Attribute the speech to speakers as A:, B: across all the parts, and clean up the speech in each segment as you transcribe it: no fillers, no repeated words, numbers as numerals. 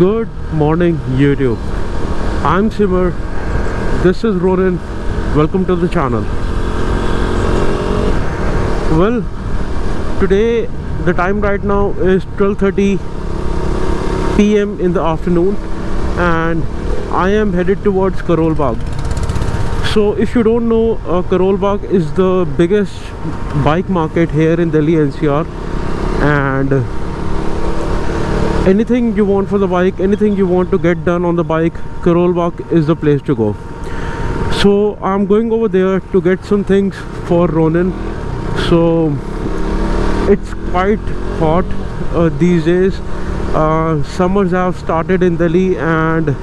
A: Good morning, YouTube. I'm Simmer. This is Ronan. Welcome to the channel. Well, today the time right now is 12:30 p.m. in the afternoon, and I am headed towards Karol Bagh. So, if you don't know, Karol Bagh is the biggest bike market here in Delhi NCR, and anything you want for the bike, anything you want to get done on the bike, Karol Bagh is the place to go. So I'm going over there to get some things for Ronan. So it's quite hot these days. Summers have started in Delhi, and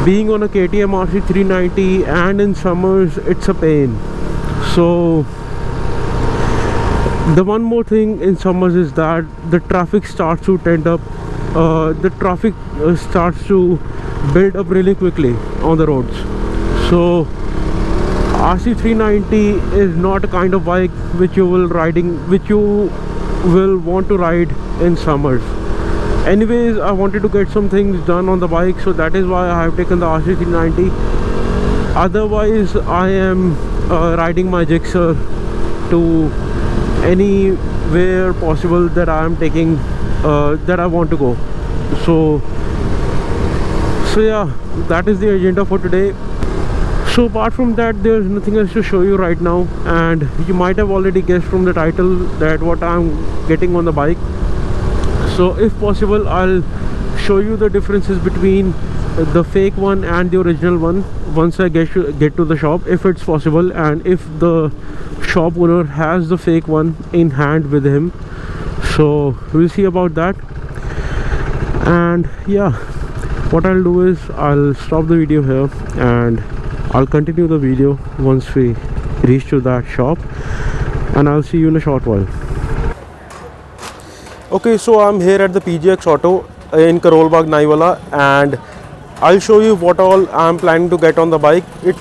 A: being on a KTM RC 390 and in summers, it's a pain. So the one more thing in summers is that the traffic starts to tend up. The traffic starts to build up really quickly on the roads. So RC 390 is not a kind of bike which you will want to ride in summers. Anyways, I wanted to get some things done on the bike, so that is why I have taken the RC 390. Otherwise, I am riding my Gixxer to anywhere possible that I am taking, that I want to go. So yeah, that is the agenda for today. So apart from that, there's nothing else to show you right now, and you might have already guessed from the title that what I'm getting on the bike. So if possible, I'll show you the differences between the fake one and the original one once I get to the shop, if it's possible, and if the shop owner has the fake one in hand with him. So we'll see about that. And yeah, what I'll do is I'll stop the video here and I'll continue the video once we reach to that shop, and I'll see you in a short while. Okay, so I'm here at the PGX Auto in Karol Bagh, Naiwala, and I'll show you what all I'm planning to get on the bike. It's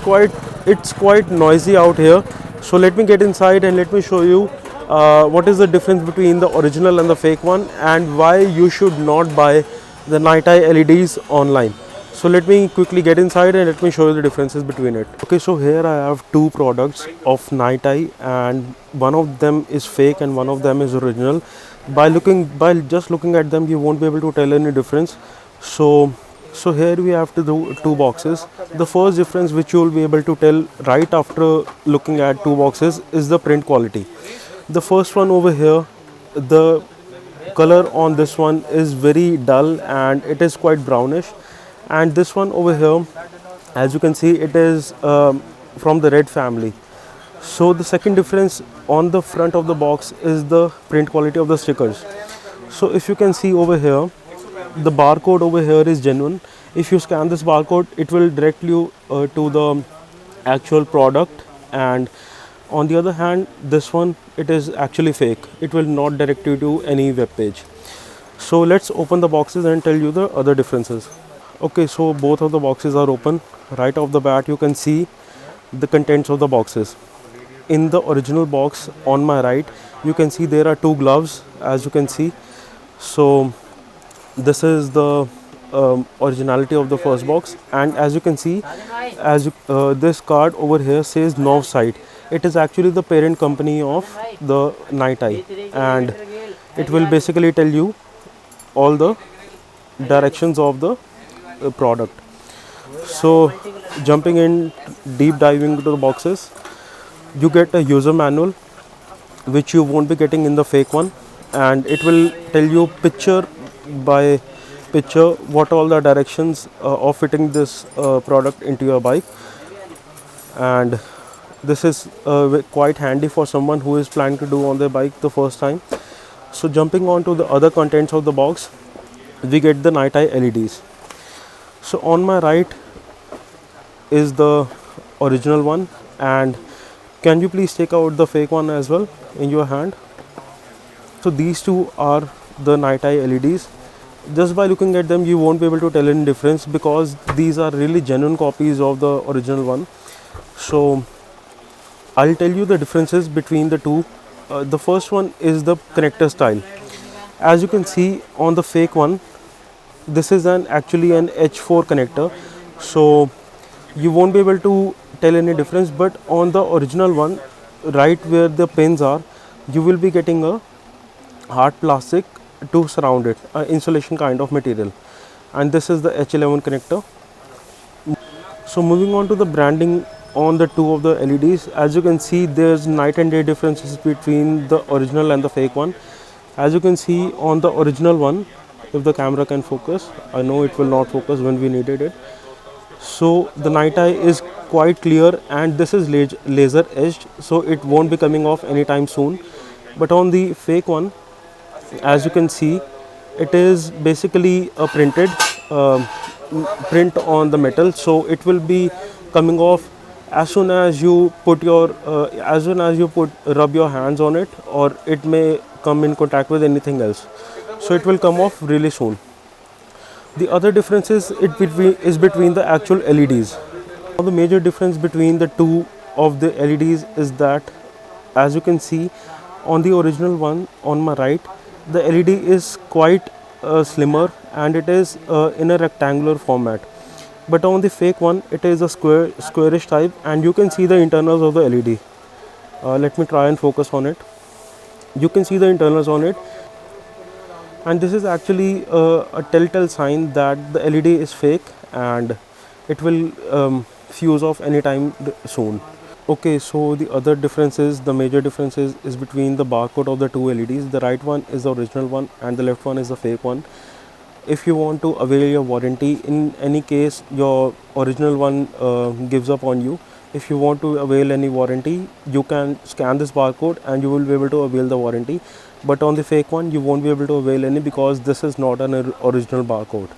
A: quite noisy out here, so let me get inside and let me show you what is the difference between the original and the fake one, and why you should not buy the Night Eye LEDs online. So let me quickly get inside and let me show you the differences between it. Okay, so here I have two products of Night Eye, and one of them is fake and one of them is original. By just looking at them, you won't be able to tell any difference. So here we have to do two boxes. The first difference which you will be able to tell right after looking at two boxes is the print quality. The first one over here, the color on this one is very dull and it is quite brownish, and this one over here, as you can see, it is from the red family. So the second difference on the front of the box is the print quality of the stickers. So if you can see over here, the barcode over here is genuine. If you scan this barcode, it will direct you to the actual product, and on the other hand, this one, it is actually fake. It will not direct you to any web page. So let's open the boxes and tell you the other differences. Okay, so both of the boxes are open. Right off the bat, you can see the contents of the boxes. In the original box on my right, you can see there are two gloves, as you can see. So this is the originality of the first box, and as you can see, this card over here says Novsight. It is actually the parent company of the Night Eye, and it will basically tell you all the directions of the product. So jumping in, deep diving into the boxes, you get a user manual which you won't be getting in the fake one, and it will tell you picture by picture what all the directions of fitting this product into your bike. And this is quite handy for someone who is planning to do on their bike the first time. So jumping on to the other contents of the box, we get the Night Eye LEDs. So on my right is the original one, and can you please take out the fake one as well in your hand? So these two are the Night Eye LEDs. Just by looking at them, you won't be able to tell any difference because these are really genuine copies of the original one. So I'll tell you the differences between the two. The first one is the connector style. As you can see on the fake one, this is an actually an H4 connector, so you won't be able to tell any difference. But on the original one, right where the pins are, you will be getting a hard plastic to surround it, insulation kind of material, and this is the H11 connector. So moving on to the branding on the two of the LEDs, as you can see there's night and day differences between the original and the fake one. As you can see on the original one, if the camera can focus, I know it will not focus when we needed it. So the night eye is quite clear, and this is laser edged, so it won't be coming off anytime soon. But on the fake one, as you can see, it is basically a printed print on the metal, so it will be coming off as soon as you put your rub your hands on it, or it may come in contact with anything else, so it will come off really soon. The other difference is between the actual LEDs. Now the major difference between the two of the LEDs is that, as you can see on the original one on my right, the LED is quite slimmer, and it is in a rectangular format. But on the fake one, it is a squarish type, and you can see the internals of the LED. Let me try and focus on it. You can see the internals on it, and this is actually a telltale sign that the LED is fake, and it will fuse off anytime soon. Okay, so the other differences, the major differences is between the barcode of the two LEDs. The right one is the original one, and the left one is the fake one. If you want to avail your warranty, in any case your original one gives up on you. If you want to avail any warranty, you can scan this barcode and you will be able to avail the warranty. But on the fake one, you won't be able to avail any, because this is not an original barcode.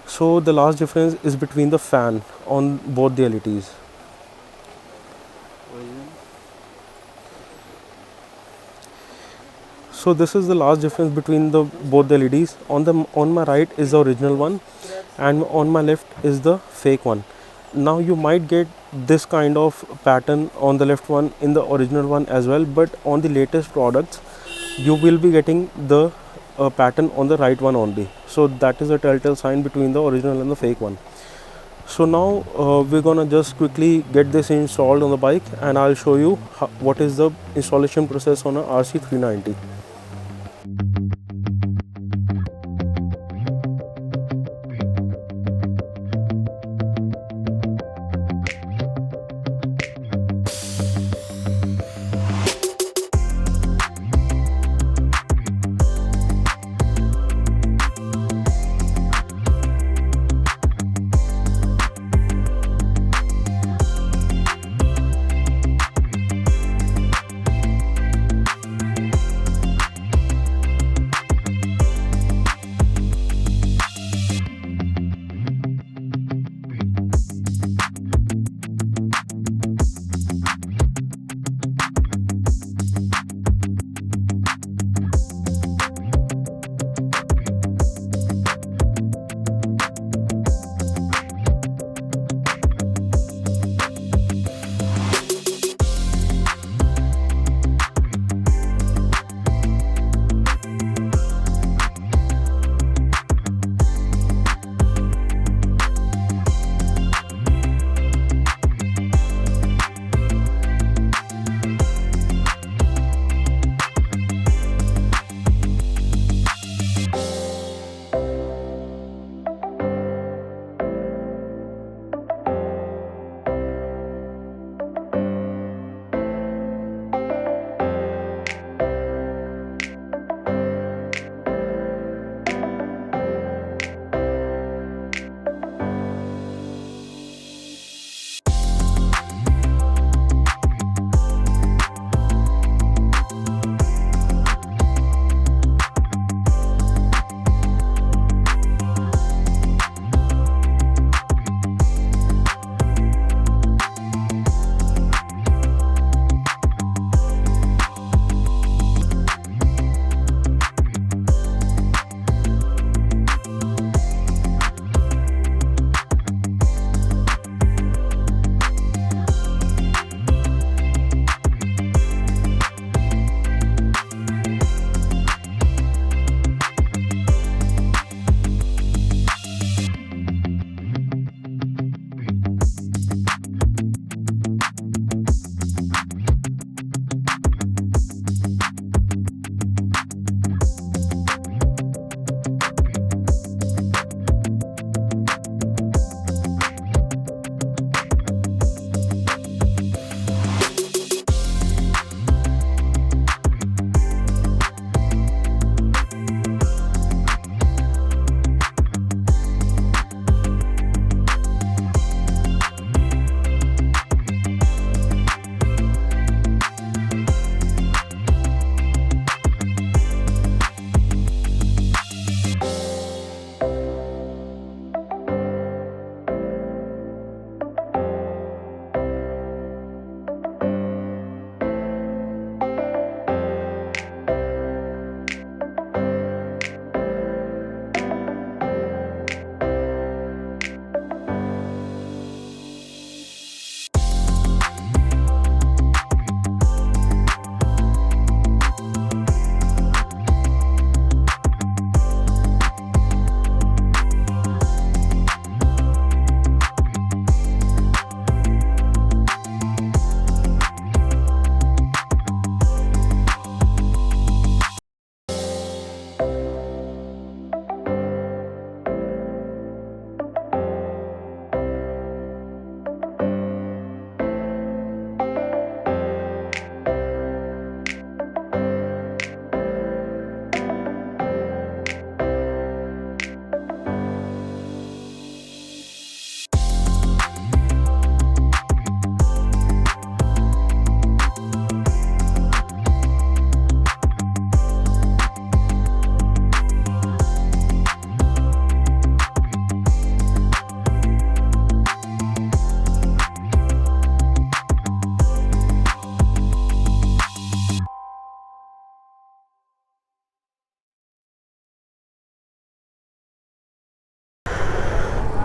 A: So the last difference is between the fan on both the LEDs. So this is the last difference between the both the LEDs. On my right is the original one, and on my left is the fake one. Now you might get this kind of pattern on the left one in the original one as well, but on the latest products you will be getting the pattern on the right one only. So that is a telltale sign between the original and the fake one. So now we're gonna just quickly get this installed on the bike, and I'll show you what is the installation process on a RC390.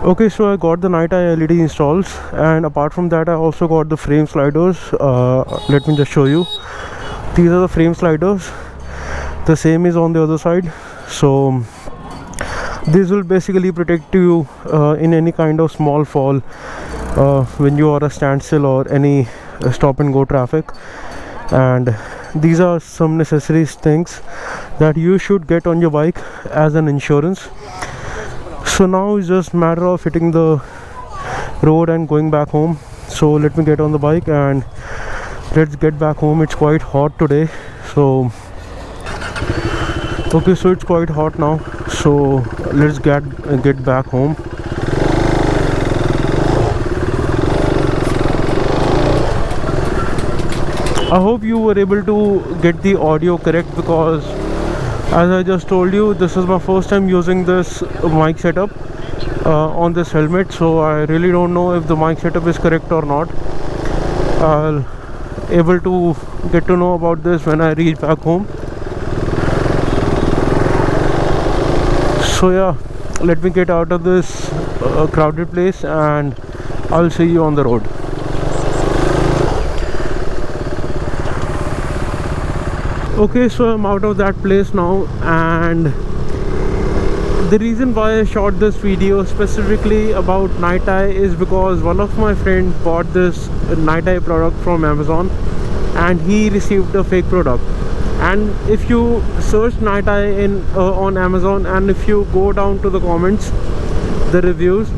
A: Okay, so I got the night eye LED installs, and apart from that I also got the frame sliders. Let me just show you. These are the frame sliders. The same is on the other side. So this will basically protect you in any kind of small fall when you are a standstill or any stop and go traffic. And these are some necessary things that you should get on your bike as an insurance. So now it's just matter of hitting the road and going back home. So let me get on the bike and let's get back home. It's quite hot today, so okay, so it's quite hot now, so let's get back home. I hope you were able to get the audio correct, because as I just told you, this is my first time using this mic setup on this helmet, so I really don't know if the mic setup is correct or not. I'll able to get to know about this when I reach back home. So yeah, let me get out of this crowded place and I'll see you on the road. Okay, so I'm out of that place now, and the reason why I shot this video specifically about Night Eye is because one of my friends bought this Night Eye product from Amazon and he received a fake product. And if you search Night Eye on Amazon, and if you go down to the comments, the reviews,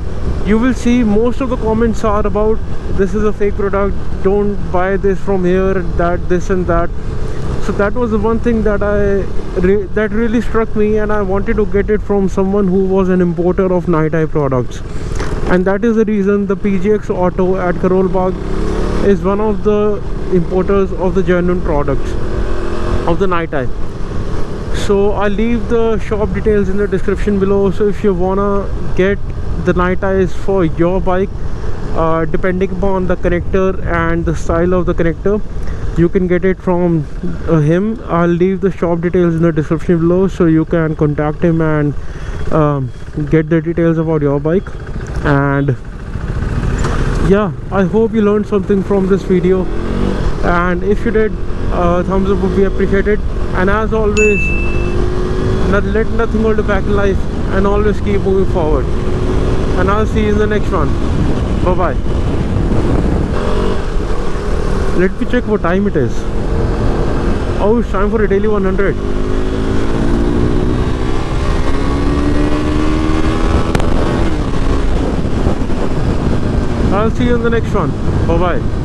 A: you will see most of the comments are about this is a fake product, don't buy this from here, that, this and that. So that was the one thing that that really struck me, and I wanted to get it from someone who was an importer of Night Eye products. And that is the reason the PGX Auto at Karol Bagh is one of the importers of the genuine products of the Night Eye. So I'll leave the shop details in the description below. So if you wanna get the Night Eyes for your bike, depending upon the connector and the style of the connector, you can get it from him. I'll leave the shop details in the description below, so you can contact him and get the details about your bike. And yeah, I hope you learned something from this video, and if you did, thumbs up would be appreciated. And as always, let nothing hold you back in life, and always keep moving forward. And I'll see you in the next one. Bye bye. Let me check what time it is. Oh, it's time for a daily 100. I'll see you in the next one. Bye bye.